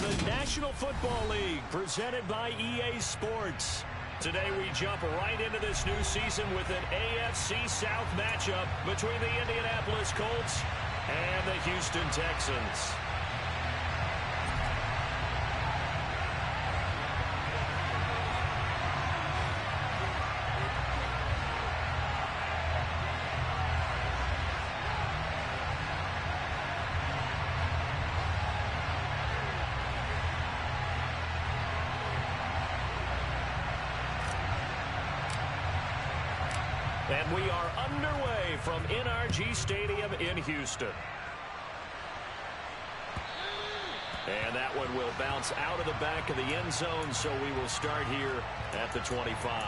the National Football League, presented by EA Sports. Today we jump right into this new season with an AFC South matchup between the Indianapolis Colts and the Houston Texans. And we are underway from NRG Stadium in Houston. And that one will bounce out of the back of the end zone, so we will start here at the 25.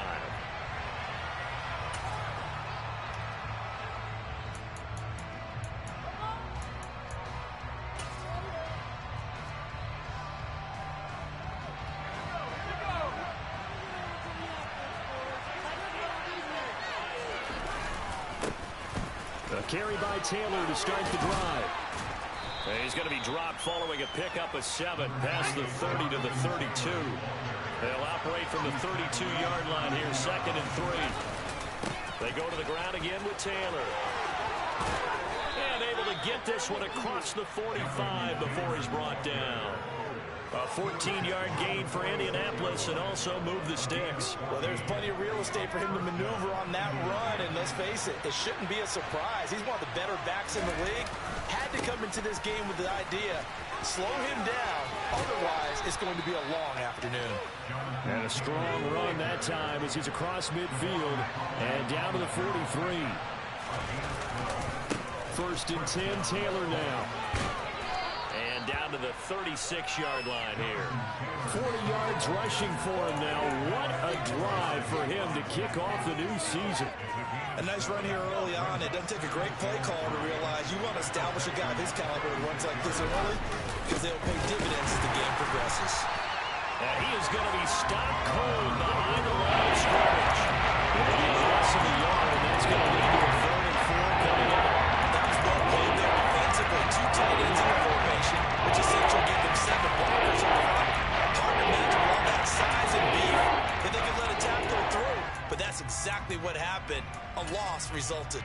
Carry by Taylor to start the drive. And he's going to be dropped following a pickup of 7 past the 30 to the 32. They'll operate from the 32-yard line here, 2nd and 3. They go to the ground again with Taylor. And able to get this one across the 45 before he's brought down. A 14-yard gain for Indianapolis and also move the sticks. Well, there's plenty of real estate for him to maneuver on that run, and let's face it, it shouldn't be a surprise. He's one of the better backs in the league. Had to come into this game with the idea, slow him down, otherwise it's going to be a long afternoon. And a strong run that time as he's across midfield and down to the 43. 1st and 10, Taylor now. Down to the 36-yard line here. 40 yards rushing for him now. What a drive for him to kick off the new season. A nice run here early on. It doesn't take a great play call to realize you want to establish a guy of his caliber who runs like this early because they'll pay dividends as the game progresses. And he is going to be stopped cold behind the line of scrimmage. He'll be across the yard, and that's going to lead to a 3rd and 4 coming up. That was well played there defensively. 2 tight ends in the formation, which essentially give them 7 blockers up front. Hard to imagine all that size and beef that they could let a tap go through. But that's exactly what happened. A loss resulted.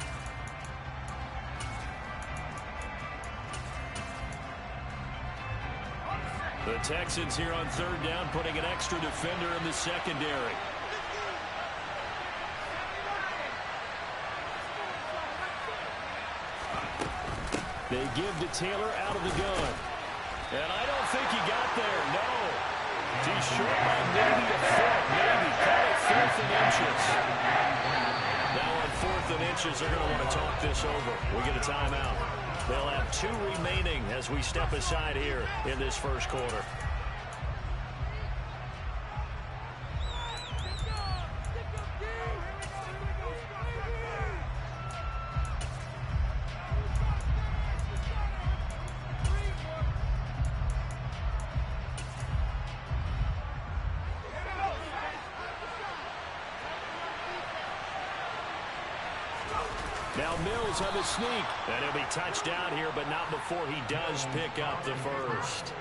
The Texans here on 3rd down, putting an extra defender in the secondary. They give to Taylor out of the gun. And I don't think he got there, no. He's short by maybe a foot, maybe. Call it 4th and inches. Now on 4th and inches, they're going to want to talk this over. We get a timeout. They'll have 2 remaining as we step aside here in this first quarter. Now Mills on the sneak. And he'll be touched down here, but not before he does pick up the first.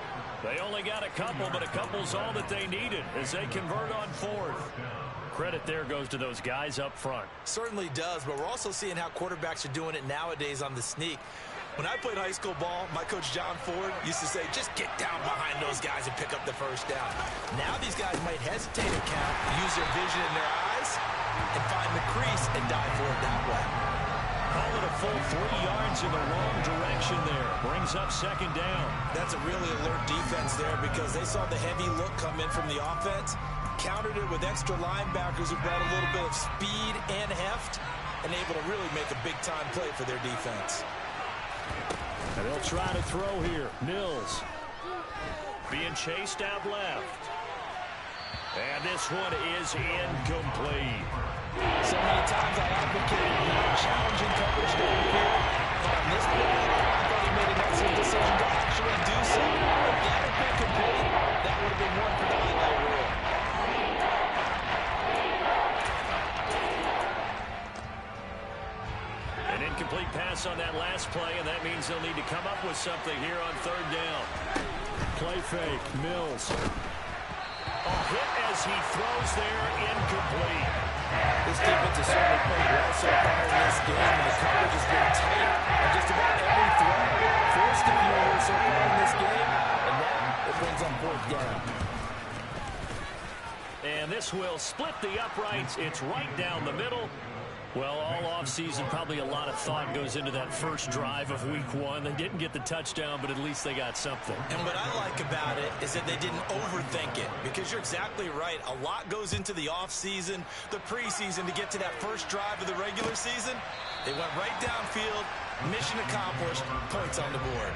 They only got a couple, but a couple's all that they needed as they convert on 4th. Credit there goes to those guys up front. Certainly does, but we're also seeing how quarterbacks are doing it nowadays on the sneak. When I played high school ball, my coach John Ford used to say, just get down behind those guys and pick up the first down. Now these guys might hesitate to count, use their vision in their eyes, and find the crease and dive for it that way. Call it a full 3 yards in the wrong direction there. Brings up 2nd down. That's a really alert defense there because they saw the heavy look come in from the offense, countered it with extra linebackers who brought a little bit of speed and heft, and able to really make a big-time play for their defense. And they'll try to throw here. Mills being chased out left. And this one is incomplete. So many times I advocated challenging coverage down here. But on this play, I thought he made an excellent decision to actually do so. If that had been complete, that would have been one for the highlight reel. An incomplete pass on that last play, and that means they'll need to come up with something here on 3rd down. Play fake. Mills. A hit as he throws there, incomplete. This defense has certainly played well so far in this game, and the coverage has been tight on just about every throw. Forced a few here so far in this game, and now it brings up fourth down. And this will split the uprights. It's right down the middle. Well, all offseason, probably a lot of thought goes into that first drive of week one. They didn't get the touchdown, but at least they got something. And what I like about it is that they didn't overthink it, because you're exactly right. A lot goes into the offseason, the preseason to get to that first drive of the regular season. They went right downfield, mission accomplished, points on the board.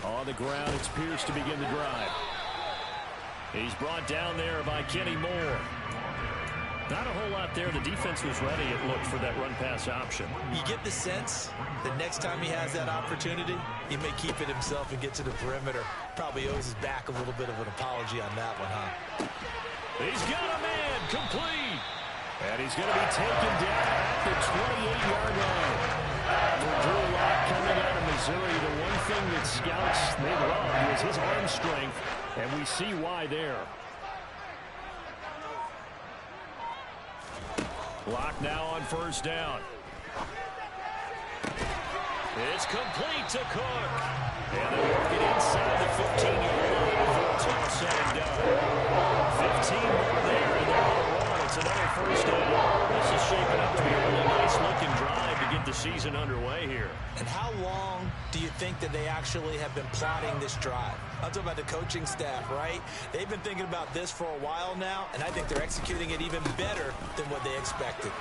On the ground, it's Pierce to begin the drive. He's brought down there by Kenny Moore. Not a whole lot there. The defense was ready, it looked, for that run-pass option. You get the sense that next time he has that opportunity, he may keep it himself and get to the perimeter. Probably owes his back a little bit of an apology on that one, huh? He's got a man, complete. And he's going to be taken down at the 28-yard line. For Drew Lock coming out of Missouri, the one thing that scouts they love was his arm strength, and we see why there. Lock now on first down. It's complete to Cook. And they work it inside the 15-yard line before it's all said and done. 15 more there, and they're on a run. It's another first down. This is shaping up to be a really nice-looking drive to get the season underway here. And how long do you think that they actually have been plotting this drive? I'm talking about the coaching staff, right? They've been thinking about this for a while now, and I think they're executing it even better than what they expected.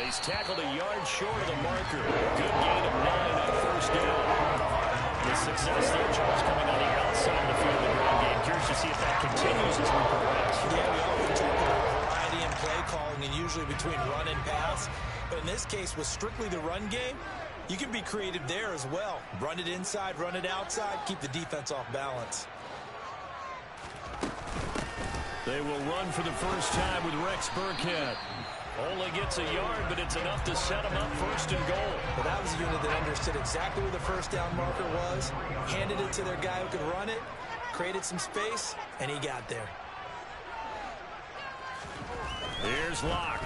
He's tackled a yard short of the marker. Good gain of 9 on first down. The success there, Charles, coming on the outside of the field in the run game. Curious to see if that continues as we progress. Yeah, we often talk about variety in play calling and usually between run and pass. But in this case, with strictly the run game, you can be creative there as well. Run it inside, run it outside, keep the defense off balance. They will run for the first time with Rex Burkhead. Only gets a yard, but it's enough to set him up first and goal. Well, that was a unit that understood exactly where the first down marker was, handed it to their guy who could run it, created some space, and he got there. Here's Locke.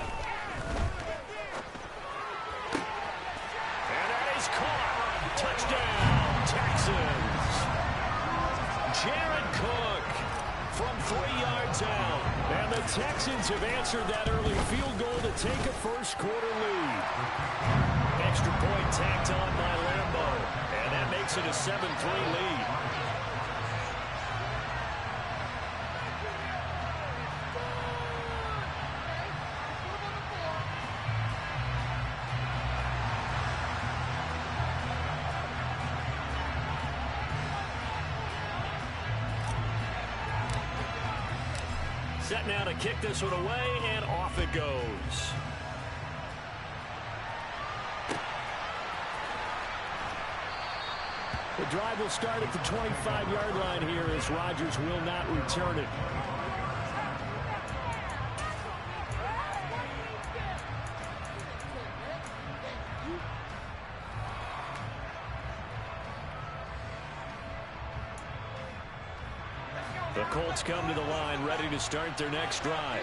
And that is caught. Touchdown, Texans. Jared Cook from 3 yards out. And the Texans have answered that early field goal to take a first-quarter lead. Extra point tacked on by Lambo. And that makes it a 7-3 lead. Set now to kick this one away, and off it goes. The drive will start at the 25-yard line here as Rodgers will not return it. The Colts come to the line, ready to start their next drive.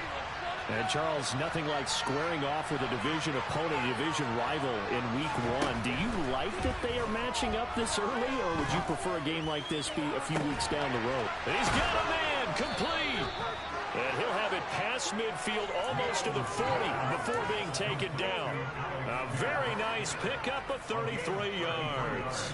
And, Charles, nothing like squaring off with a division opponent, a division rival in Week 1. Do you like that they are matching up this early, or would you prefer a game like this be a few weeks down the road? He's got a man, complete. And he'll have it past midfield, almost to the 40, before being taken down. A very nice pickup of 33 yards.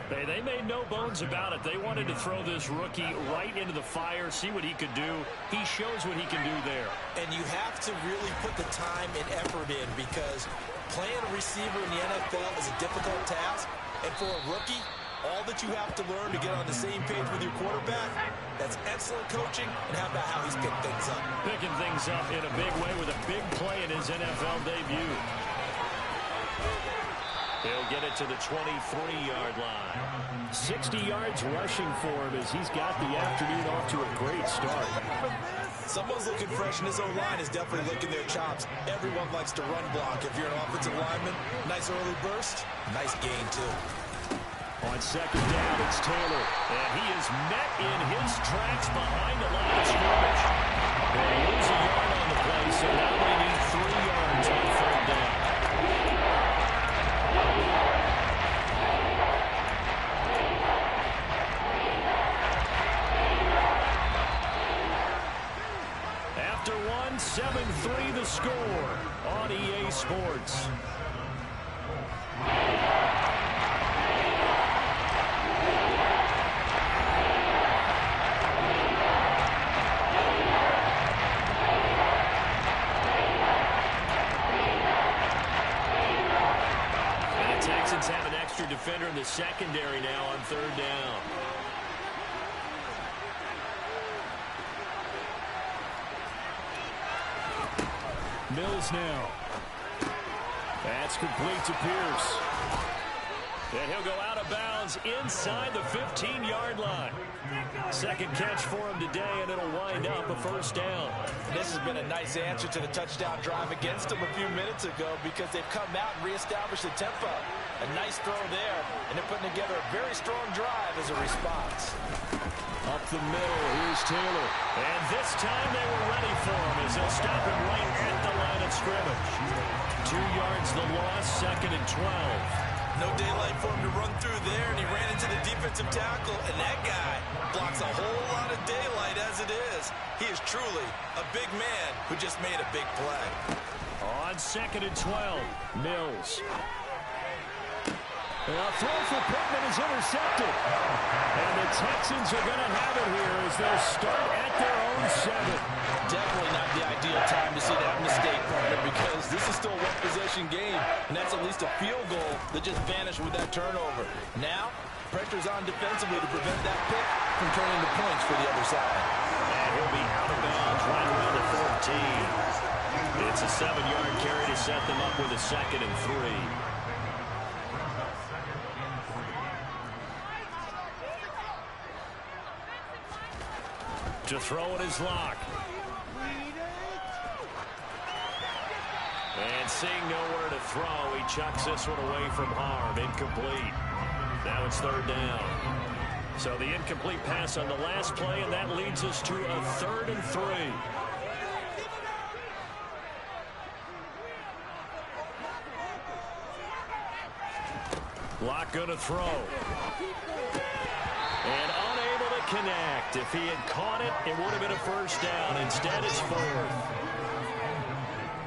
They made no bones about it. They wanted to throw this rookie right into the fire, see what he could do. He shows what he can do there. And you have to really put the time and effort in, because playing a receiver in the NFL is a difficult task. And for a rookie, all that you have to learn to get on the same page with your quarterback, that's excellent coaching. And how about how he's picked things up? Picking things up in a big way with a big play in his NFL debut. He'll get it to the 23-yard line. 60 yards rushing for him as he's got the afternoon off to a great start. Someone's looking fresh, and his O-line is definitely licking their chops. Everyone likes to run block. If you're an offensive lineman, nice early burst, nice gain, too. On second down, it's Taylor, and he is met in his tracks behind the line of scrimmage. They lose a yard on the play, so now they need 3 yards on third down. After one, 7-3 the score on EA Sports. Have an extra defender in the secondary now on third down. Mills now. That's complete to Pierce. And he'll go out of bounds inside the 15-yard line. Second catch for him today, and it'll wind up a first down. This has been a nice answer to the touchdown drive against them a few minutes ago because they've come out and reestablished the tempo. A nice throw there, and they're putting together a very strong drive as a response. Up the middle, here's Taylor. And this time they were ready for him as they'll stop him right at the line of scrimmage. 2 yards the loss, second and 12. No daylight for him to run through there, and he ran into the defensive tackle, and that guy blocks a whole lot of daylight as it is. He is truly a big man who just made a big play. On second and 12, Mills. A throw for Pittman is intercepted. And the Texans are going to have it here as they'll start at their own 7. Definitely not the ideal time to see that mistake, partner, because this is still a one-possession game, and that's at least a field goal that just vanished with that turnover. Now, pressure's on defensively to prevent that pick from turning into points for the other side. And he'll be out of bounds right around the 14. It's a 7-yard carry to set them up with a second and 3. To throw it is Locke. And seeing nowhere to throw, he chucks this one away from harm. Incomplete. Now it's third down. So the incomplete pass on the last play, and that leads us to a 3rd and 3. Locke going to throw. And unable to connect. If he had caught it, it would have been a first down. Instead, it's 4th.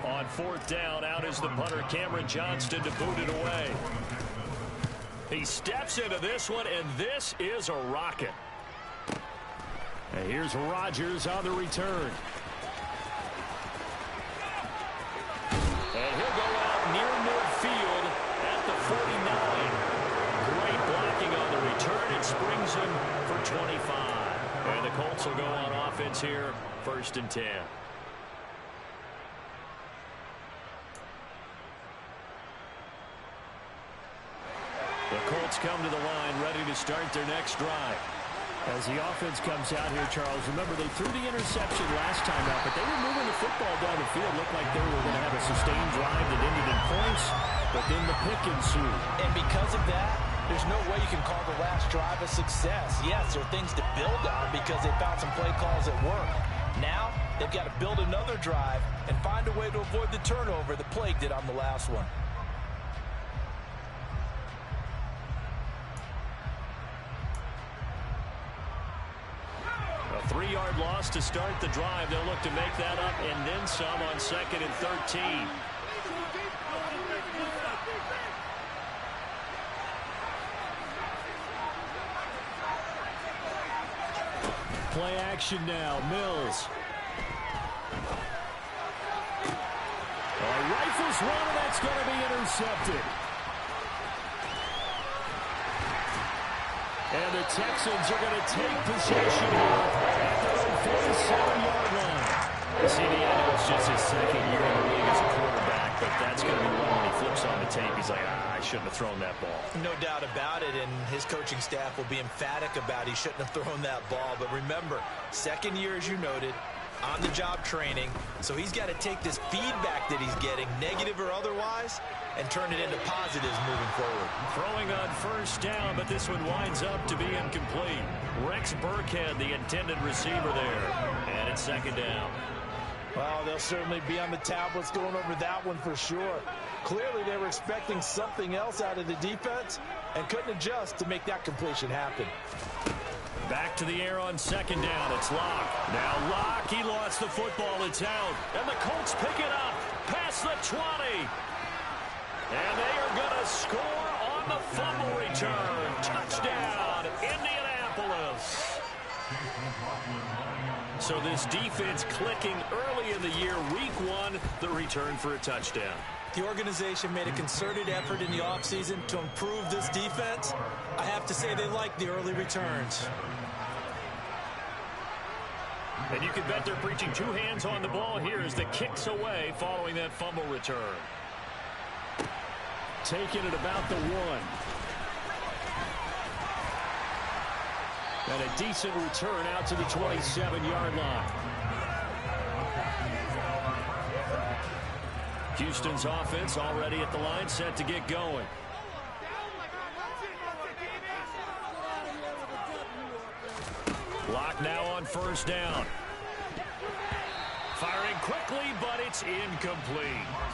On 4th down, out is the punter, Cameron Johnston, to boot it away. He steps into this one, and this is a rocket. And here's Rodgers on the return. And he'll go out near midfield at the 49. Great blocking on the return. It springs him for 25. And the Colts will go on offense here, 1st and 10. The Colts come to the line, ready to start their next drive. As the offense comes out here, Charles, remember they threw the interception last time out, but they were moving the football down the field. Looked like they were going to have a sustained drive that ended in points, but then the pick ensued. And because of that, there's no way you can call the last drive a success. Yes, there are things to build on because they found some play calls that work. Now, they've got to build another drive and find a way to avoid the turnover that plagued it on the last one. A 3-yard loss to start the drive. They'll look to make that up and then some on 2nd and 13. Play action now. Mills. Rifles one, and that's going to be intercepted. And the Texans are going to take possession here at their own 47-yard line. You see, I know it's just his 2nd year in the league as a quarterback, but that's going to be one when he flips on the tape. He's like, I shouldn't have thrown that ball. No doubt about it, and his coaching staff will be emphatic about he shouldn't have thrown that ball. But remember, second year, as you noted, on-the-job training, so he's got to take this feedback that he's getting, negative or otherwise, and turn it into positives moving forward. Throwing on first down, but this one winds up to be incomplete. Rex Burkhead, the intended receiver there, and it's second down. Well, they'll certainly be on the tablets going over that one for sure. Clearly, they were expecting something else out of the defense and couldn't adjust to make that completion happen. Back to the air on second down. It's Locke. Now Locke, he lost the football. It's out. And the Colts pick it up past the 20. And they are going to score on the fumble return. Touchdown, Indianapolis. So this defense clicking early in the year. Week 1, the return for a touchdown. The organization made a concerted effort in the offseason to improve this defense. I have to say they like the early returns. And you can bet they're preaching two hands on the ball here as the kick's away following that fumble return. Taking it about the 1. And a decent return out to the 27-yard line. Houston's offense already at the line, set to get going. Locke now on first down. Firing quickly, but it's incomplete.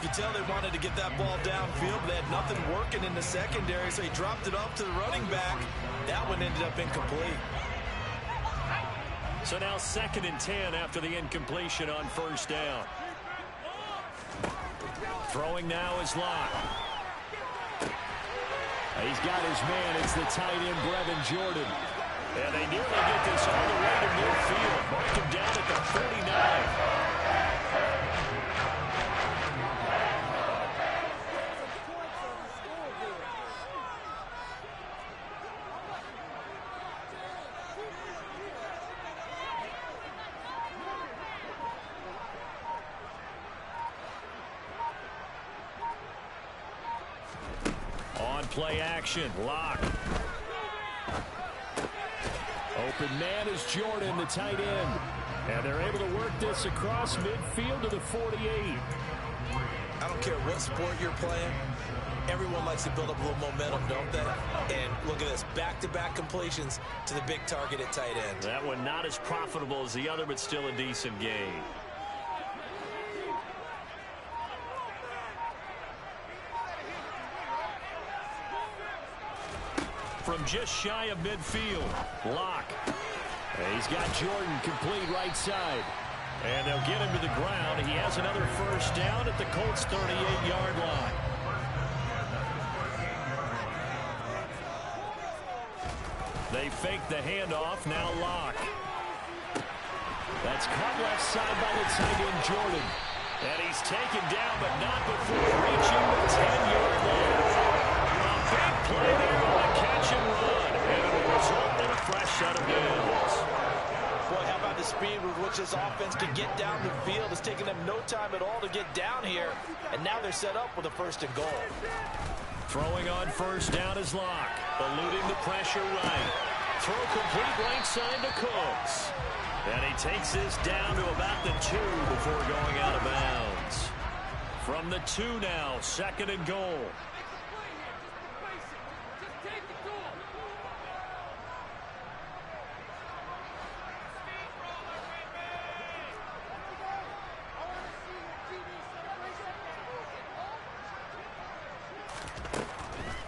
You tell they wanted to get that ball downfield. They had nothing working in the secondary, so he dropped it off to the running back. That one ended up incomplete. So now 2nd and 10 after the incompletion on first down. Throwing now is Locke. He's got his man. It's the tight end, Brevin Jordan. And they nearly get this all the way to midfield. Mark him down at the 49. Play action. Locke. Open man is Jordan, the tight end. And they're able to work this across midfield to the 48. I don't care what sport you're playing. Everyone likes to build up a little momentum, don't they? And look at this. Back-to-back completions to the big target at tight end. That one not as profitable as the other, but still a decent gain. From just shy of midfield, Locke. He's got Jordan complete right side. And they'll get him to the ground. He has another first down at the Colts' 38-yard line. They fake the handoff. Now Locke. That's caught left side by the tight end, Jordan. And he's taken down, but not before reaching the 10-yard line. A big play there on the catch and run. And it will result in a fresh set of downs. Boy, how about the speed with which this offense can get down the field? It's taken them no time at all to get down here. And now they're set up with a 1st and goal. Throwing on first down is Locke. Eluding the pressure right. Throw complete right side to Cooks. And he takes this down to about the 2 before going out of bounds. From the 2 now, 2nd and goal.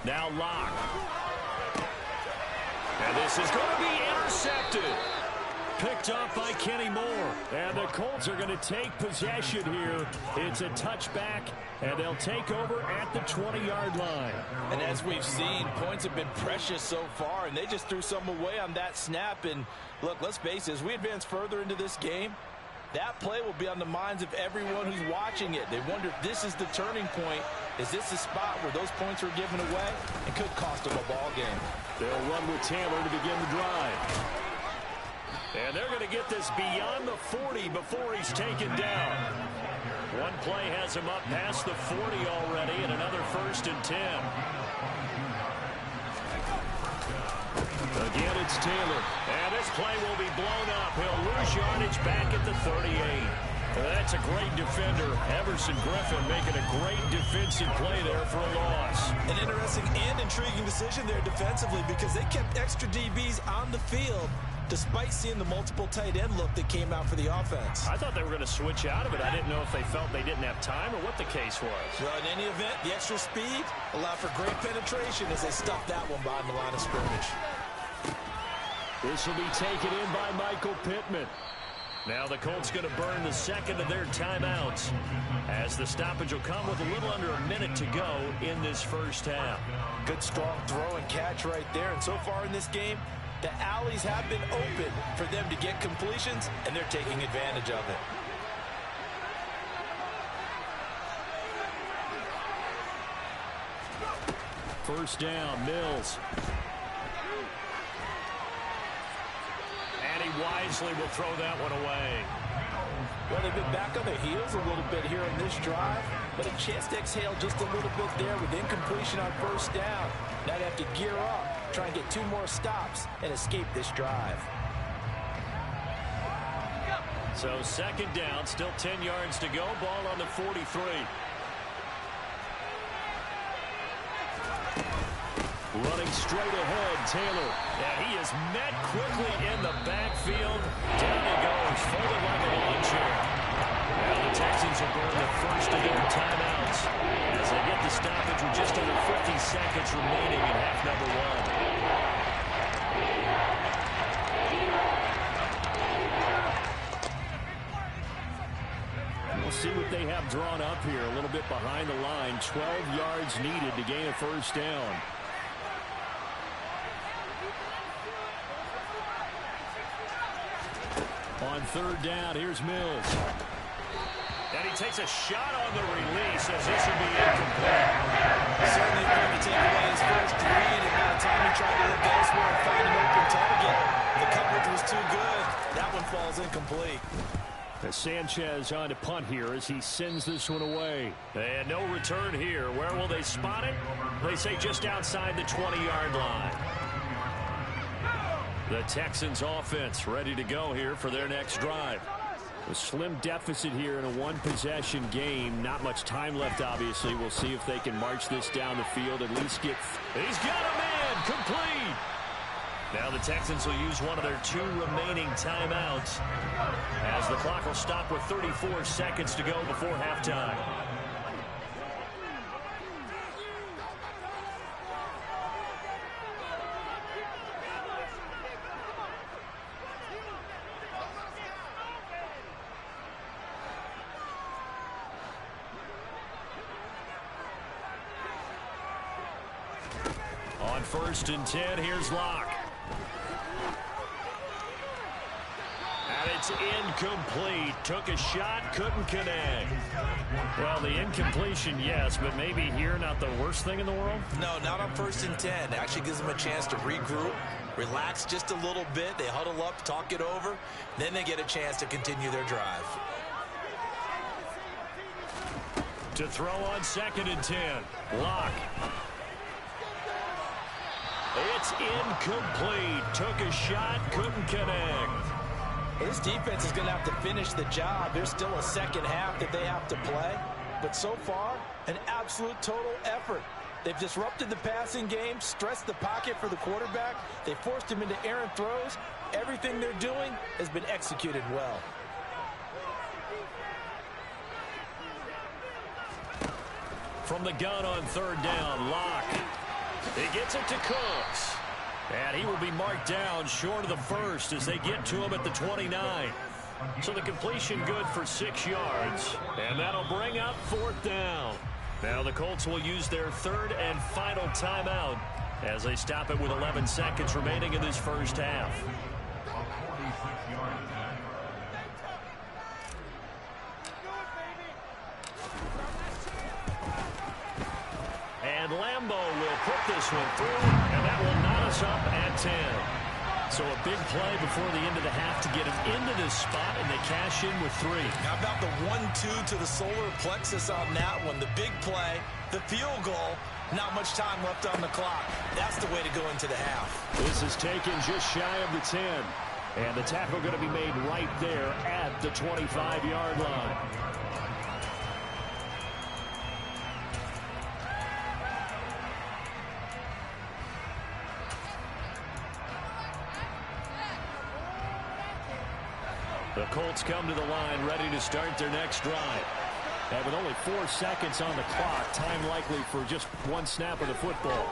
Now Locke. And this is going to be intercepted. Picked up by Kenny Moore. And the Colts are going to take possession here. It's a touchback, and they'll take over at the 20-yard line. And as we've seen, points have been precious so far, and they just threw some away on that snap. And look, let's face it, as we advance further into this game, that play will be on the minds of everyone who's watching it. They wonder if this is the turning point. Is this the spot where those points are given away and could cost them a ball game? They'll run with Taylor to begin the drive. And they're going to get this beyond the 40 before he's taken down. One play has him up past the 40 already, and another 1st and 10. Again, it's Taylor. And this play will be blown up. He'll lose yardage back at the 38. That's a great defender. Everson Griffin making a great defensive play there for a loss. An interesting and intriguing decision there defensively because they kept extra DBs on the field despite seeing the multiple tight end look that came out for the offense. I thought they were going to switch out of it. I didn't know if they felt they didn't have time or what the case was. Well, in any event, the extra speed allowed for great penetration as they stuffed that one behind the line of scrimmage. This will be taken in by Michael Pittman. Now the Colts going to burn the second of their timeouts as the stoppage will come with a little under a minute to go in this first half. Good strong throw and catch right there. And so far in this game, the alleys have been open for them to get completions, and they're taking advantage of it. First down, Mills. And he wisely will throw that one away. Well, they've been back on their heels a little bit here on this drive, but a chance to exhale just a little bit there with incompletion on first down. Now they have to gear up, try and get 2 more stops and escape this drive. So second down, still 10 yards to go. Ball on the 43. Running straight ahead, Taylor. And he is met quickly in the backfield. Down he goes, folded like a lawn chair. Now the Texans will burn the first of their timeouts as they get the stoppage with just under 50 seconds remaining in half number 1. We'll see what they have drawn up here. A little bit behind the line. 12 yards needed to gain a first down. On third down, here's Mills. And he takes a shot on the release as this will be incomplete. Certainly going to take away his first read, and by the time he tried to look elsewhere and find an open target, the coverage was too good. That one falls incomplete. Sanchez on to punt here as he sends this one away. And no return here. Where will they spot it? They say just outside the 20-yard line. The Texans offense ready to go here for their next drive. A slim deficit here in a one-possession game. Not much time left, obviously. We'll see if they can march this down the field, at least get... He's got a man, complete. Now the Texans will use one of their 2 remaining timeouts as the clock will stop with 34 seconds to go before halftime. On 1st and 10, here's Locke. And it's incomplete. Took a shot, couldn't connect. Well, the incompletion, yes, but maybe here not the worst thing in the world? No, not on 1st and 10. It actually gives them a chance to regroup, relax just a little bit. They huddle up, talk it over. Then they get a chance to continue their drive. To throw on 2nd and 10. Locke. It's incomplete. Took a shot, couldn't connect. This defense is going to have to finish the job. There's still a second half that they have to play. But so far, an absolute total effort. They've disrupted the passing game, stressed the pocket for the quarterback. They forced him into errant throws. Everything they're doing has been executed well. From the gun on 3rd down, Locke. He gets it to Cooks. And he will be marked down short of the first as they get to him at the 29. So the completion good for 6 yards. And that'll bring up 4th down. Now the Colts will use their 3rd and final timeout as they stop it with 11 seconds remaining in this first half. And Lambeau will put this one through, and that will knot us up at 10. So a big play before the end of the half to get him into this spot, and they cash in with 3. How about the 1-2 to the solar plexus on that one? The big play, the field goal, not much time left on the clock. That's the way to go into the half. This is taken just shy of the 10. And the tackle going to be made right there at the 25-yard line. The Colts come to the line, ready to start their next drive. And with only 4 seconds on the clock, time likely for just one snap of the football.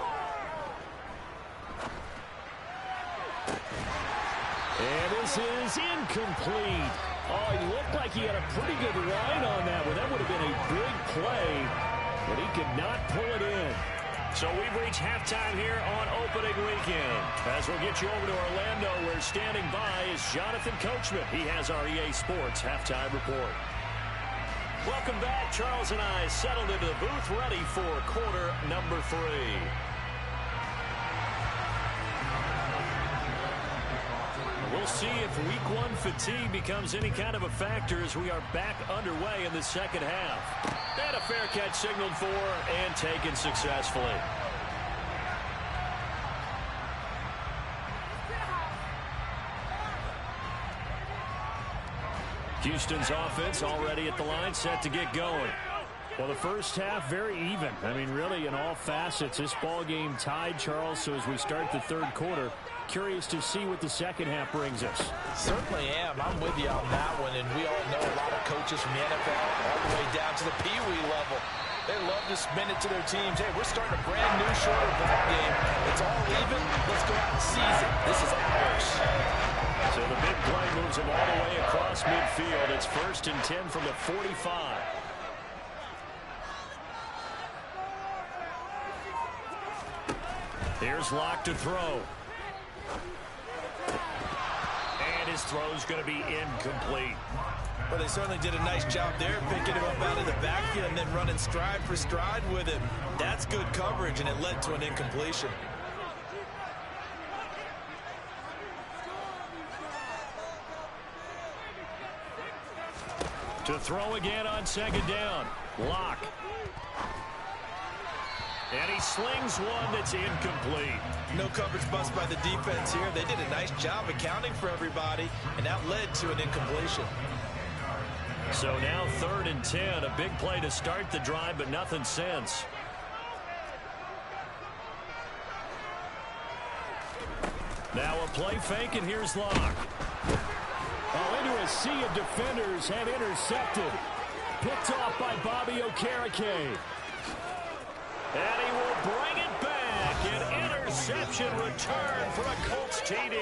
And this is incomplete. Oh, he looked like he had a pretty good line on that one. That would have been a big play, but he could not pull it in. So we've reached halftime here on opening weekend. As we'll get you over to Orlando, where standing by is Jonathan Coachman. He has our EA Sports halftime report. Welcome back. Charles and I settled into the booth, ready for quarter number 3. We'll see if week 1 fatigue becomes any kind of a factor as we are back underway in the second half. And a fair catch signaled for and taken successfully. Houston's offense already at the line, set to get going. Well, the first half, very even. I mean, really, in all facets, this ball game tied, Charles. So as we start the third quarter, curious to see what the second half brings us. Certainly am. I'm with you on that one. And we all know a lot of coaches from the NFL all the way down to the Pee Wee level. They love to spin it to their teams. Hey, we're starting a brand new shorter ball game. It's all even. Let's go out and seize it. This is ours. So the big play moves them all the way across midfield. It's 1st and 10 from the 45. Here's Locke to throw. And his throw's going to be incomplete. Well, they certainly did a nice job there, picking him up out of the backfield and then running stride for stride with him. That's good coverage, and it led to an incompletion. To throw again on 2nd down. Locke. And he slings one that's incomplete. No coverage bust by the defense here. They did a nice job accounting for everybody, and that led to an incompletion. So now 3rd and 10. A big play to start the drive, but nothing since. Now a play fake, and here's Locke. Oh, into a sea of defenders and intercepted. Picked off by Bobby Okereke. And he will bring it back. An interception return for a Colts TD.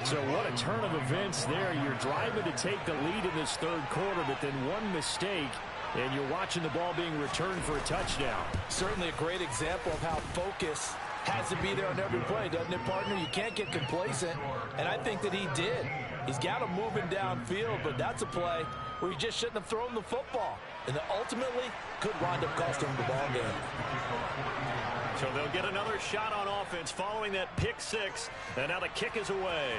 So what a turn of events there. You're driving to take the lead in this third quarter, but then one mistake, and you're watching the ball being returned for a touchdown. Certainly a great example of how focus has to be there on every play, doesn't it, partner? You can't get complacent, and I think that he did. He's got him moving downfield, but that's a play where he just shouldn't have thrown the football. And ultimately, could wind up costing him the ball game. So they'll get another shot on offense following that pick 6. And now the kick is away.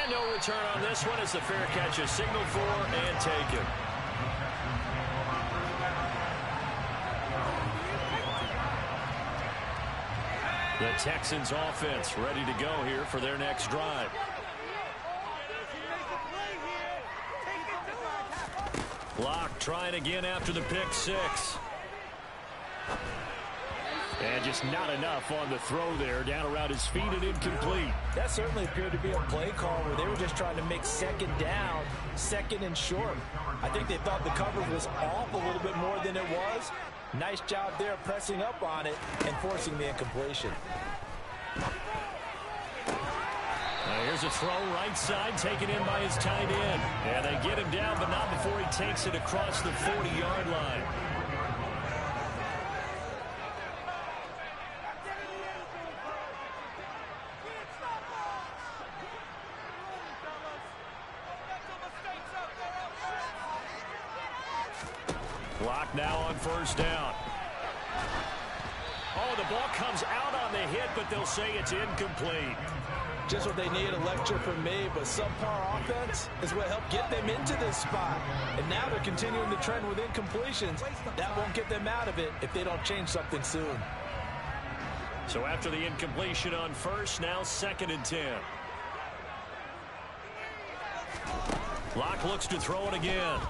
And no return on this one as the fair catch is signaled for and taken. The Texans offense ready to go here for their next drive. Locke trying again after the pick 6. And just not enough on the throw there. Down around his feet and incomplete. That certainly appeared to be a play call where they were just trying to make 2nd down, 2nd and short. I think they thought the coverage was off a little bit more than it was. Nice job there pressing up on it and forcing the incompletion. Here's a throw right side taken in by his tight end. And they get him down, but not before he takes it across the 40-yard line. Clock now on 1st down. Oh, the ball comes out on the hit, but they'll say it's incomplete. Just what they need, a lecture from me, but subpar offense is what helped get them into this spot. And now they're continuing the trend with incompletions. That won't get them out of it if they don't change something soon. So after the incompletion on first, now 2nd and 10. Locke looks to throw it again.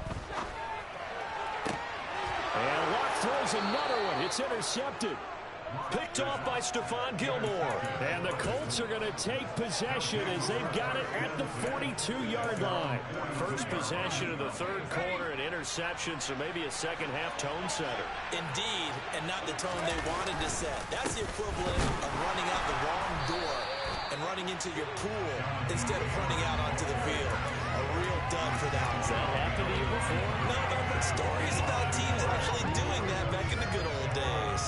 And Locke throws another one. It's intercepted. Picked off by Stephon Gilmore. And the Colts are going to take possession as they've got it at the 42-yard line. First possession of the third quarter, an interception, so maybe a second-half tone setter. Indeed, and not the tone they wanted to set. That's the equivalent of running out the wrong door and running into your pool instead of running out onto the field. A real dud for that. Has that happened to you before? No, but stories about teams actually doing that back in the good old days.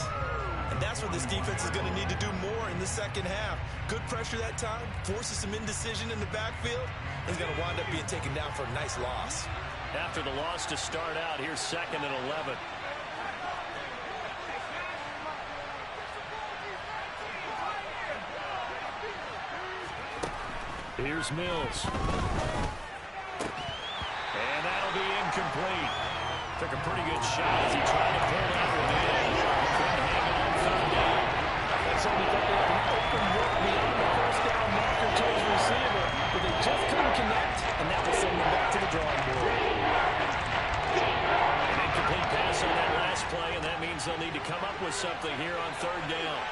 And that's what this defense is going to need to do more in the second half. Good pressure that time, forces some indecision in the backfield. He's going to wind up being taken down for a nice loss. After the loss to start out, here's 2nd and 11. Here's Mills. And that'll be incomplete. Took a pretty good shot as he tried to pull that one in. Couldn't hang it on 3rd down. That's only got the open look beyond the first down marker to his receiver, but they just couldn't connect, and that will send them back to the drawing board. An incomplete pass on that last play, and that means they'll need to come up with something here on 3rd down.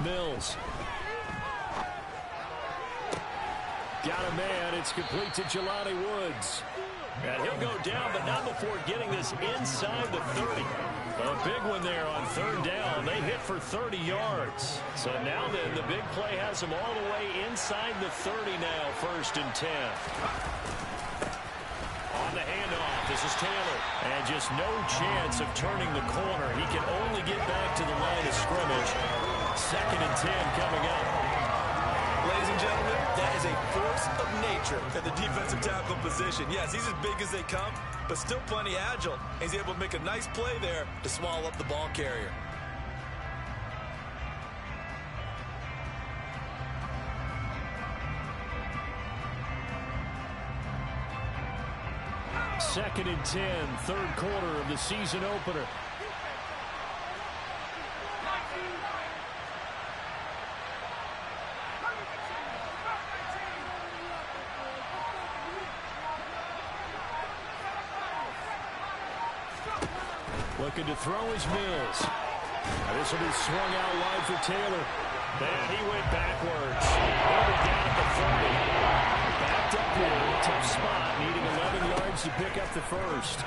Mills. Got a man. It's complete to Jelani Woods. And he'll go down, but not before getting this inside the 30. A big one there on 3rd down. They hit for 30 yards. So now then, the big play has them all the way inside the 30 now, 1st and 10. On the handoff, this is Taylor. And just no chance of turning the corner. He can only get back to the line of scrimmage. 2nd and 10 coming up. Ladies and gentlemen, that is a force of nature at the defensive tackle position. Yes, he's as big as they come, but still plenty agile. He's able to make a nice play there to swallow up the ball carrier. Second and 10, 3rd quarter of the season opener. Looking to throw his Mills. This will be swung out wide for Taylor. And he went backwards. Moving down at the 30. Backed up here. Tough spot. Needing 11 yards to pick up the first.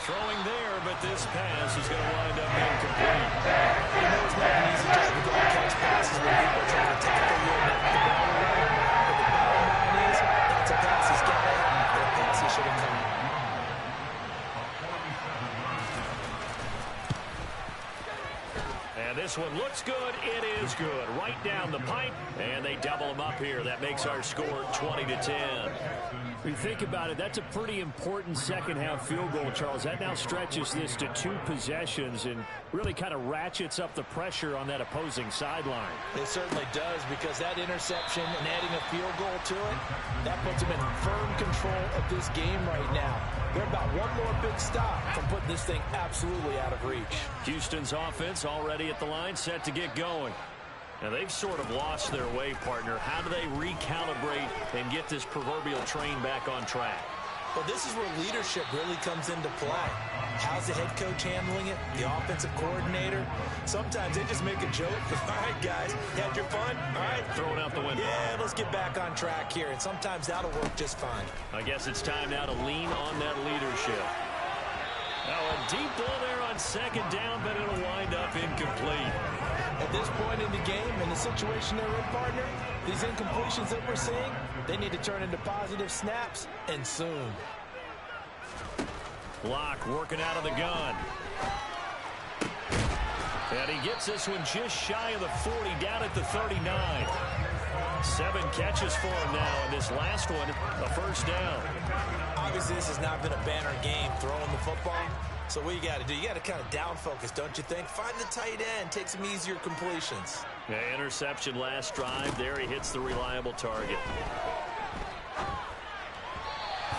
Throwing there, but this pass is going to wind up incomplete. You know it's not an easy job to go and catch passes when people are trying to tackle you and knock the ball away. But the bottom line is, that's a pass he's got to have. That pass he should have come. And this one looks good. It is good. Right down the pipe. And they double them up here. That makes our score 20-10. When you think about it, that's a pretty important second-half field goal, Charles. That now stretches this to 2 possessions and really kind of ratchets up the pressure on that opposing sideline. It certainly does, because that interception and adding a field goal to it, that puts them in firm control of this game right now. They're about one more big stop from putting this thing absolutely out of reach. Houston's offense already at the line, set to get going. Now, they've sort of lost their way, partner. How do they recalibrate and get this proverbial train back on track? Well, this is where leadership really comes into play. How's the head coach handling it? The offensive coordinator? Sometimes they just make a joke. All right, guys, you had your fun? All right. Throw it out the window. Yeah, let's get back on track here. And sometimes that'll work just fine. I guess it's time now to lean on that leadership. Now, a deep ball there on 2nd down, but it'll wind up incomplete. At this point in the game, in the situation they're in, partner, these incompletions that we're seeing, they need to turn into positive snaps, and soon. Locke working out of the gun. he gets this one just shy of the 40, down at the 39. 7 catches for him now, and this last one, a first down. Obviously, this has not been a banner game throwing the football. So what you got to do, you got to kind of down focus, don't you think? Find the tight end, take some easier completions. Yeah, interception last drive. There he hits the reliable target.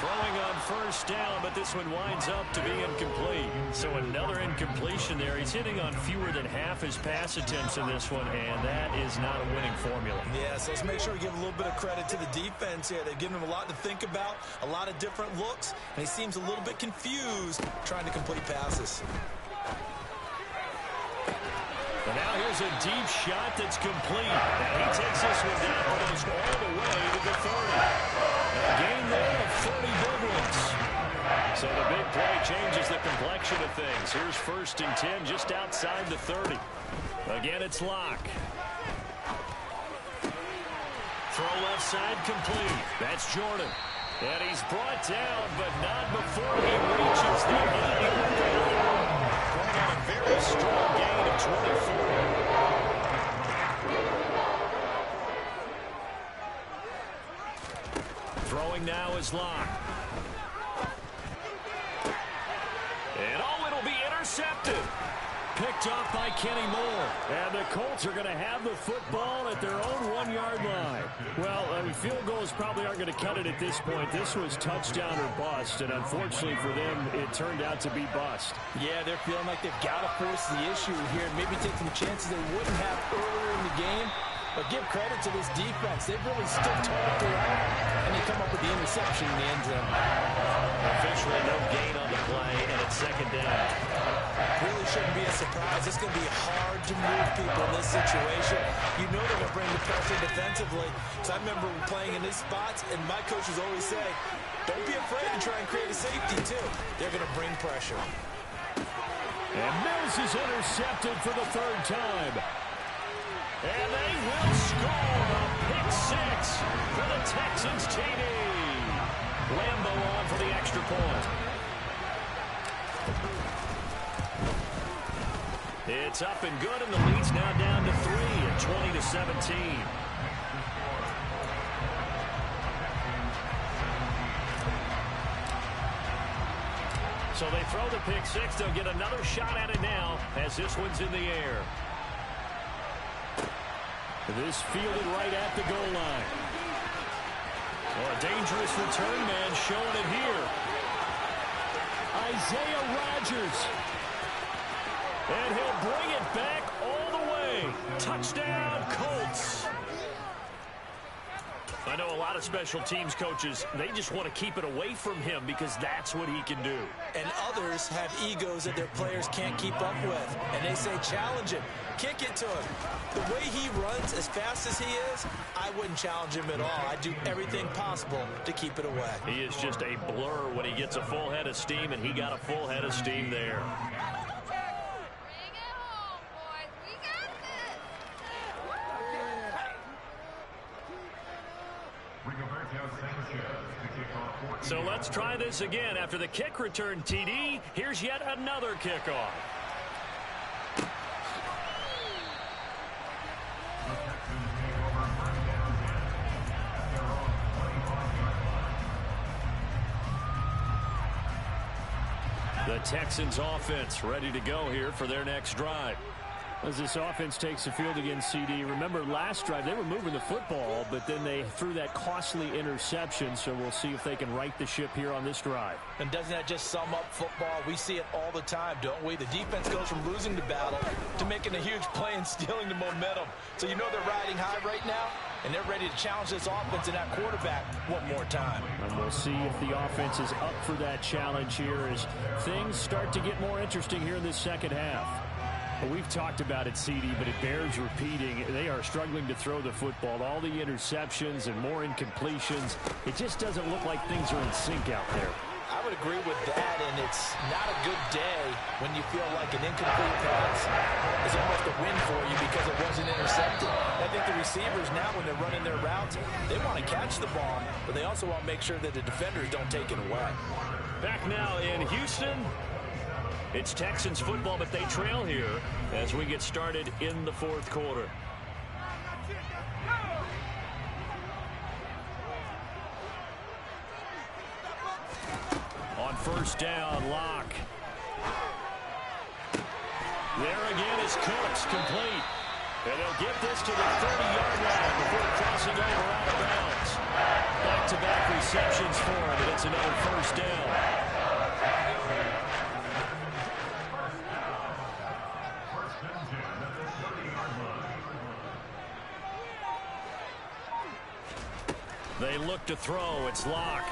Throwing on first down, but this one winds up to be incomplete. So another incompletion there. He's hitting on fewer than half his pass attempts in this one, and that is not a winning formula. Yeah, so let's make sure we give a little bit of credit to the defense here. They've given him a lot to think about, a lot of different looks, and he seems a little bit confused trying to complete passes. And now here's a deep shot that's complete. And he takes this one down almost all the way to the 30. A gain there of 30 big ones. So the big play changes the complexion of things. Here's 1st and 10 just outside the 30. Again, it's Locke. Throw left side complete. That's Jordan. And he's brought down, but not before he reaches the line. A very strong gain of 24. Throwing now is Locke. And it'll be intercepted. Picked off by Kenny Moore. And the Colts are going to have the football at their own 1-yard line. Well, field goals probably aren't going to cut it at this point. This was touchdown or bust, and unfortunately for them, it turned out to be bust. Yeah, they're feeling like they've got to force the issue here and maybe take some chances they wouldn't have earlier in the game. But give credit to this defense. They've really stood tall throughout, and they come up with the interception in the end zone. Officially no gain on the play, and it's 2nd down. Really shouldn't be a surprise. It's going to be hard to move people in this situation. You know they're going to bring the pressure defensively. So I remember playing in these spots, and my coaches always say, don't be afraid to try and create a safety, too. They're going to bring pressure. And Mills is intercepted for the 3rd time. And they will score a pick 6 for the Texans TD. Lambo on for the extra point. It's up and good, and the lead's now down to 3 at 20-17. So they throw the pick 6. They'll get another shot at it now as this one's in the air. This fielded right at the goal line. Well, a dangerous return man showing it here. Isaiah Rodgers. And he'll bring it back all the way. Touchdown, Colts. I know a lot of special teams coaches, they just want to keep it away from him because that's what he can do. And others have egos that their players can't keep up with. And they say, challenge him. Kick it to him. The way he runs as fast as he is, I wouldn't challenge him at all. I'd do everything possible to keep it away. He is just a blur when he gets a full head of steam, and he got a full head of steam there. So let's try this again. After the kick return, TD, here's yet another kickoff. The Texans offense ready to go here for their next drive. As this offense takes the field against CD, remember last drive they were moving the football, but then they threw that costly interception, so we'll see if they can right the ship here on this drive. And doesn't that just sum up football? We see it all the time, don't we? The defense goes from losing the battle to making a huge play and stealing the momentum. So you know they're riding high right now, and they're ready to challenge this offense and that quarterback one more time. And we'll see if the offense is up for that challenge here as things start to get more interesting here in this second half. Well, we've talked about it, CD, but it bears repeating. They are struggling to throw the football. All the interceptions and more incompletions. It just doesn't look like things are in sync out there. I would agree with that, and it's not a good day when you feel like an incomplete pass is almost a win for you because it wasn't intercepted. I think the receivers now, when they're running their routes, they want to catch the ball, but they also want to make sure that the defenders don't take it away. Back now in Houston. It's Texans football, but they trail here as we get started in the fourth quarter. On first down, Locke. There again is Cooks, complete. And they'll get this to the 30-yard line before crossing over out of bounds. Back-to-back receptions for him, and it's another first down. They look to throw. It's Locke.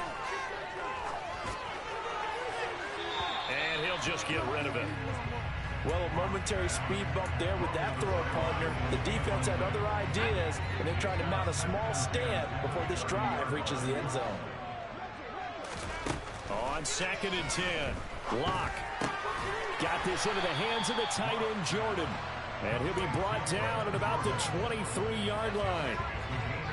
And he'll just get rid of it. Well, a momentary speed bump there with that throw partner. The defense had other ideas, and they're trying to mount a small stand before this drive reaches the end zone. On 2nd and 10, Locke got this into the hands of the tight end, Jordan. And he'll be brought down at about the 23-yard line.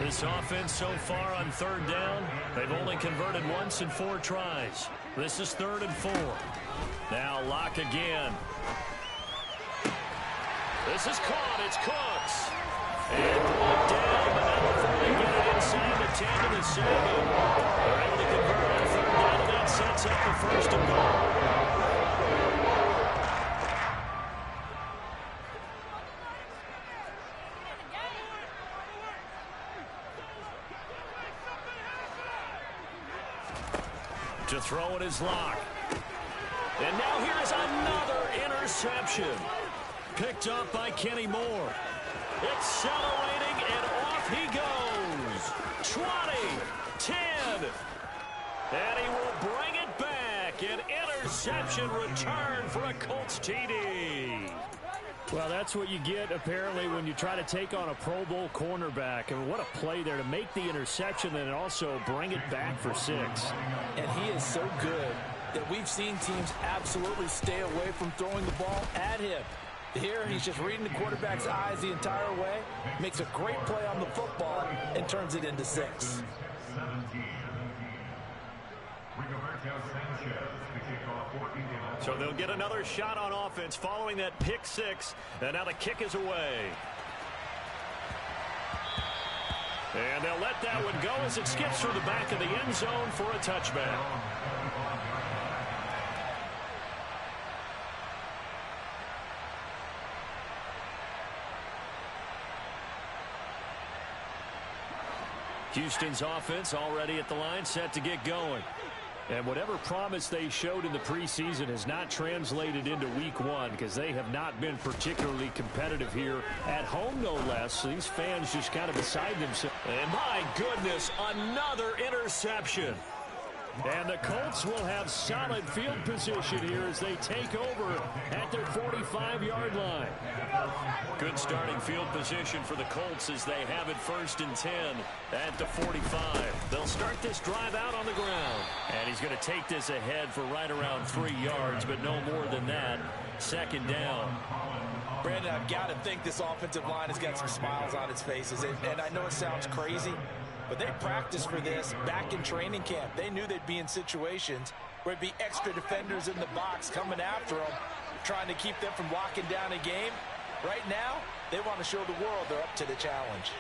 This offense so far on 3rd down, they've only converted once in 4 tries. This is 3rd and 4. Now Locke again. This is caught. It's Cooks. And brought down, but now before they get it inside the 10 to the 7. They're able to convert on 3rd down, and that sets up the 1st and goal. To throw it is Locke. And now here's another interception. Picked up by Kenny Moore. Accelerating, and off he goes. 20, 10. And he will bring it back. An interception return for a Colts TD. Well, that's what you get, apparently, when you try to take on a Pro Bowl cornerback. And what a play there to make the interception and also bring it back for 6. And he is so good that we've seen teams absolutely stay away from throwing the ball at him. Here, he's just reading the quarterback's eyes the entire way, makes a great play on the football, and turns it into 6. So they'll get another shot on offense following that pick 6, and now the kick is away. And they'll let that one go as it skips through the back of the end zone for a touchback. Houston's offense already at the line, set to get going. And whatever promise they showed in the preseason has not translated into week 1 because they have not been particularly competitive here at home, no less. So these fans just kind of beside themselves. And my goodness, another interception. And the Colts will have solid field position here as they take over at their 45-yard line. Good starting field position for the Colts as they have it 1st and 10 at the 45. They'll start this drive out on the ground. And he's going to take this ahead for right around 3 yards, but no more than that. 2nd down. Brandon, I've got to think this offensive line has got some smiles on its faces. And I know it sounds crazy, but they practiced for this back in training camp. They knew they'd be in situations where it'd be extra defenders in the box coming after them, trying to keep them from locking down a game. Right now, they want to show the world they're up to the challenge.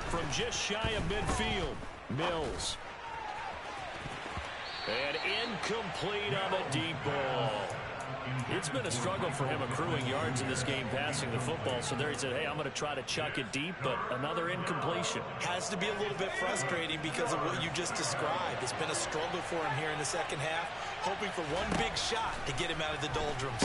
From just shy of midfield, Mills. And incomplete on the deep ball. It's been a struggle for him accruing yards in this game passing the football. So there he said, hey, I'm going to try to chuck it deep, but another incompletion. Has to be a little bit frustrating because of what you just described. It's been a struggle for him here in the second half, hoping for one big shot to get him out of the doldrums.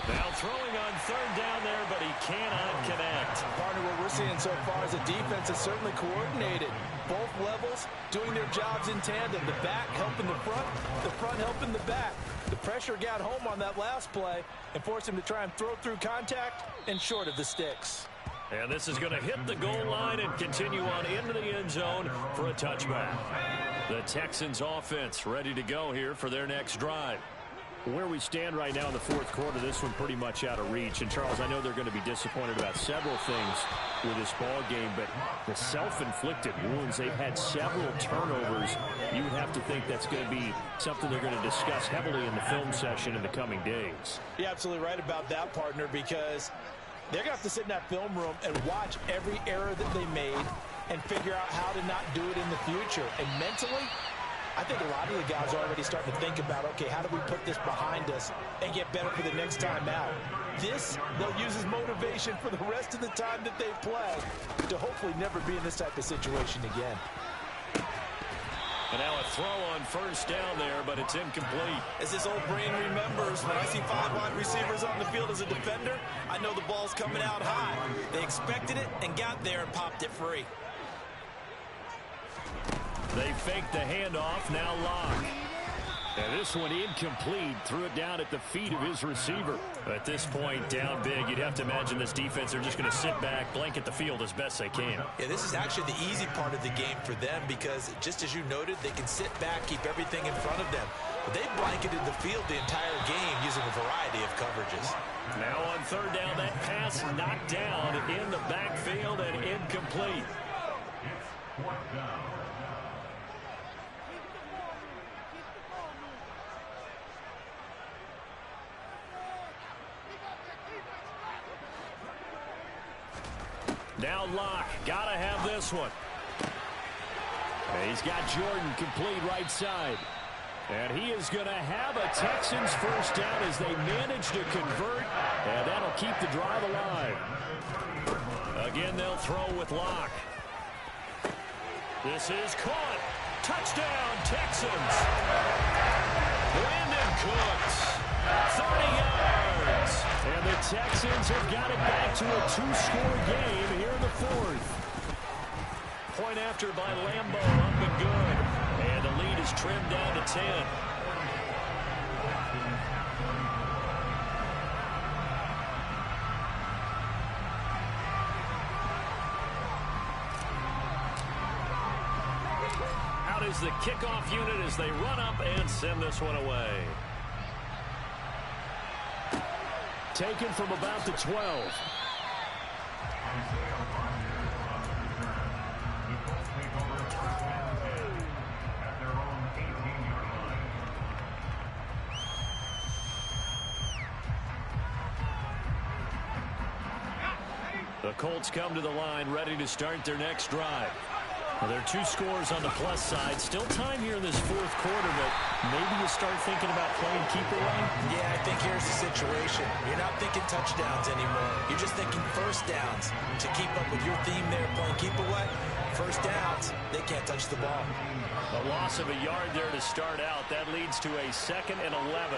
Now throwing on 3rd down there, but he cannot connect. Partner, what we're seeing so far is a defense is certainly coordinated. Both levels doing their jobs in tandem. The back helping the front helping the back. The pressure got home on that last play and forced him to try and throw through contact and short of the sticks. And this is going to hit the goal line and continue on into the end zone for a touchback. The Texans offense ready to go here for their next drive. Where we stand right now in the fourth quarter, this one pretty much out of reach. And, Charles, I know they're going to be disappointed about several things with this ball game, but the self-inflicted wounds, they've had several turnovers. You would have to think that's going to be something they're going to discuss heavily in the film session in the coming days. You're absolutely right about that, partner, because they're going to have to sit in that film room and watch every error that they made and figure out how to not do it in the future. And mentally, I think a lot of the guys are already starting to think about, okay, how do we put this behind us and get better for the next time out? This, they'll use as motivation for the rest of the time that they play to hopefully never be in this type of situation again. And now a throw on first down there, but it's incomplete. As this old brain remembers, when I see 5 wide receivers on the field as a defender, I know the ball's coming out high. They expected it and got there and popped it free. They faked the handoff, now Locke. And this one incomplete, threw it down at the feet of his receiver. At this point, down big, you'd have to imagine this defense are just going to sit back, blanket the field as best they can. Yeah, this is actually the easy part of the game for them because, just as you noted, they can sit back, keep everything in front of them. But they blanketed the field the entire game using a variety of coverages. Now on third down, that pass knocked down in the backfield and incomplete. Now Locke, gotta have this one. He's got Jordan complete right side. And he is going to have a Texans first down as they manage to convert. And that'll keep the drive alive. Again, they'll throw with Locke. This is caught. Touchdown, Texans. Brandon Cooks, 30 yards. And the Texans have got it back to a 2-score game here in the fourth. Point after by Lambo, up and good. And the lead is trimmed down to 10. Out is the kickoff unit as they run up and send this one away. Taken from about the 12. The Colts come to the line, ready to start their next drive. Well, there are 2 scores on the plus side. Still time here in this fourth quarter, but maybe you start thinking about playing keep away? Yeah, I think here's the situation. You're not thinking touchdowns anymore. You're just thinking first downs. To keep up with your theme there, playing keep away, first downs, they can't touch the ball. A loss of a yard there to start out. That leads to a 2nd and 11.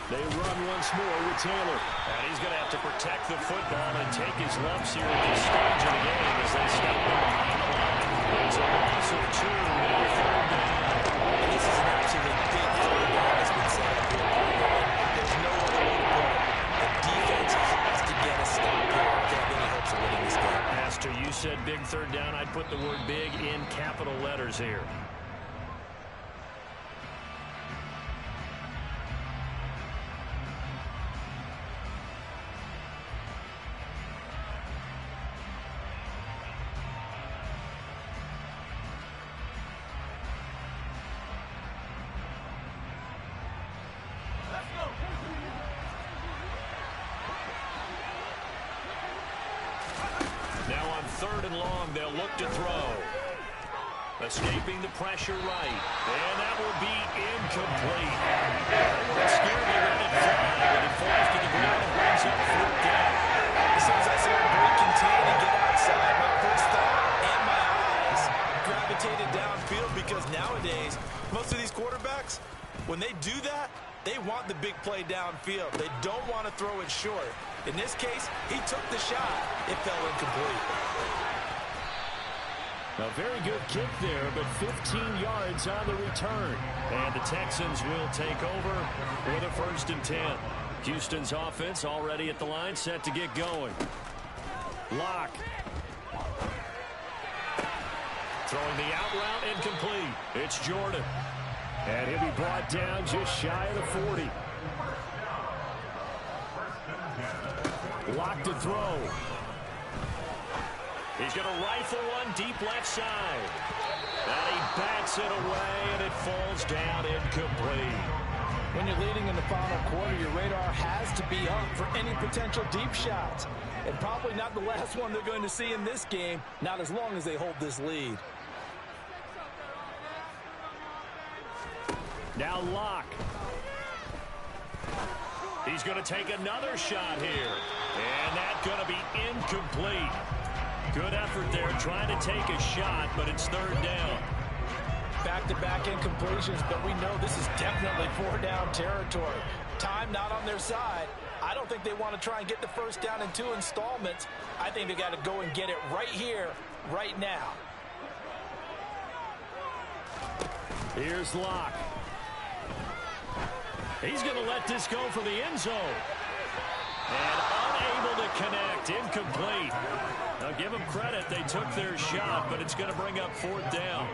They run once more with Taylor. And he's going to have to protect the football and take his lumps here at this stage of the game as they stop him behind the line. It's a loss of 2 and 3rd down. And this is an absolutely big third down that's been set up here. There's no other way to put it. The defense has to get a stop here if they have any hopes of winning this game. Pastor, you said big third down. I'd put the word big in capital letters here. Now on 3rd and long, they'll look to throw. Escaping the pressure right. And that will be incomplete. Scared to let it fly, but it falls to the ground and brings up 4th down. As soon as I saw him break contain and get outside, my first thought and my eyes gravitated downfield because nowadays, most of these quarterbacks, when they do that, they want the big play downfield. They don't want to throw it short. In this case, he took the shot. It fell incomplete. A very good kick there, but 15 yards on the return. And the Texans will take over with a 1st and 10. Houston's offense already at the line, set to get going. Locke. Throwing the out route, incomplete. It's Jordan. And he'll be brought down just shy of the 40. Lock to throw. He's going to rifle one deep left side. And he bats it away, and it falls down incomplete. When you're leading in the final quarter, your radar has to be up for any potential deep shots. And probably not the last one they're going to see in this game, not as long as they hold this lead. Now Locke. He's going to take another shot here. And that's going to be incomplete. Good effort there trying to take a shot, but it's third down. Back-to-back incompletions, but we know this is definitely four-down territory. Time not on their side. I don't think they want to try and get the first down in 2 installments. I think they got to go and get it right here, right now. Here's Locke. He's going to let this go for the end zone. And unable to connect, incomplete. Now give them credit, they took their shot, but it's going to bring up fourth down.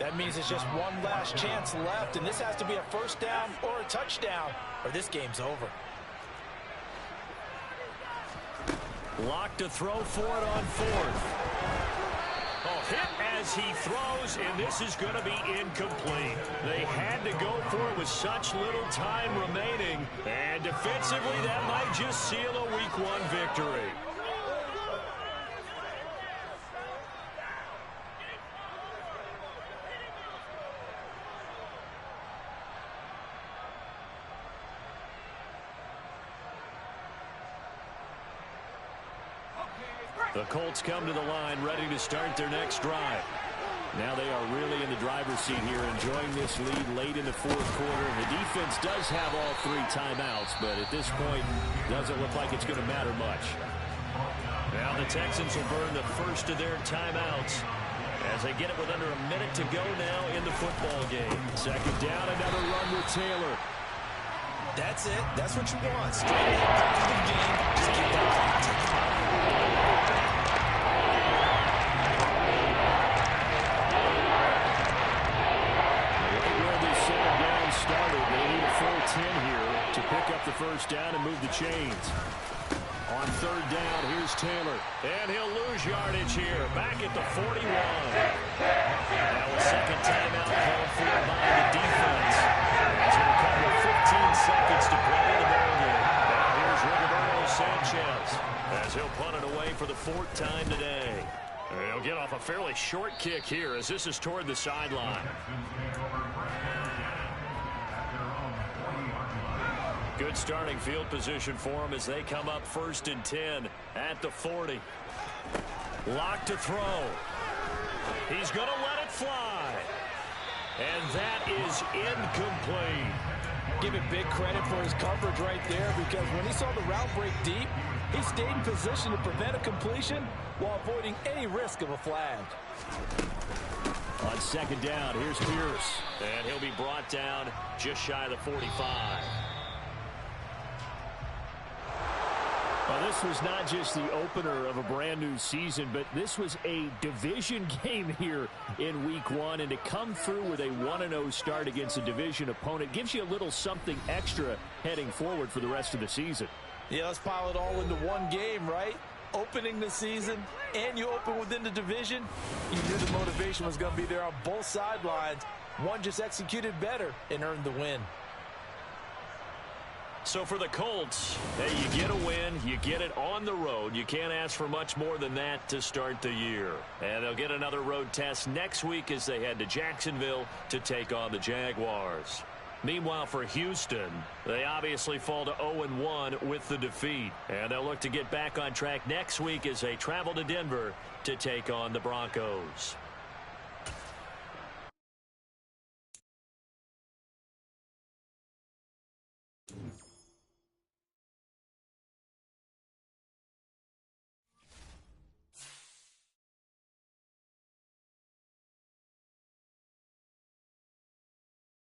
That means it's just one last chance left, and this has to be a first down or a touchdown, or this game's over. Locked to throw for it on fourth. Oh, hit as he throws, and this is going to be incomplete. They had to go for it with such little time remaining, and defensively that might just seal a Week 1 victory. The Colts come to the line, ready to start their next drive. Now they are really in the driver's seat here, enjoying this lead late in the fourth quarter. The defense does have all 3 timeouts, but at this point, doesn't look like it's going to matter much. Now the Texans will burn the first of their timeouts as they get it with under a minute to go now in the football game. Second down, another run with Taylor. That's it. That's what you want. Straight positive game. Just keep that going. Started. They need a full 10 here to pick up the first down and move the chains. On third down, here's Taylor. And he'll lose yardage here. Back at the 41. Now a second timeout called for by the defense. As it'll come with 15 seconds to play in the ball game. Now here's Roberto Sanchez as he'll punt it away for the 4th time today. And he'll get off a fairly short kick here as this is toward the sideline. Good starting field position for them as they come up 1st and 10 at the 40. Locked to throw. He's going to let it fly. And that is incomplete. Give it big credit for his coverage right there, because when he saw the route break deep, he stayed in position to prevent a completion while avoiding any risk of a flag. On second down, here's Pierce. And he'll be brought down just shy of the 45. Well, this was not just the opener of a brand new season, but this was a division game here in Week 1. And to come through with a 1-0 start against a division opponent gives you a little something extra heading forward for the rest of the season. Yeah, let's pile it all into one game, right? Opening the season, and you open within the division. You knew the motivation was going to be there on both sidelines. One just executed better and earned the win. So for the Colts, hey, you get a win, you get it on the road. You can't ask for much more than that to start the year. And they'll get another road test next week as they head to Jacksonville to take on the Jaguars. Meanwhile, for Houston, they obviously fall to 0-1 with the defeat. And they'll look to get back on track next week as they travel to Denver to take on the Broncos.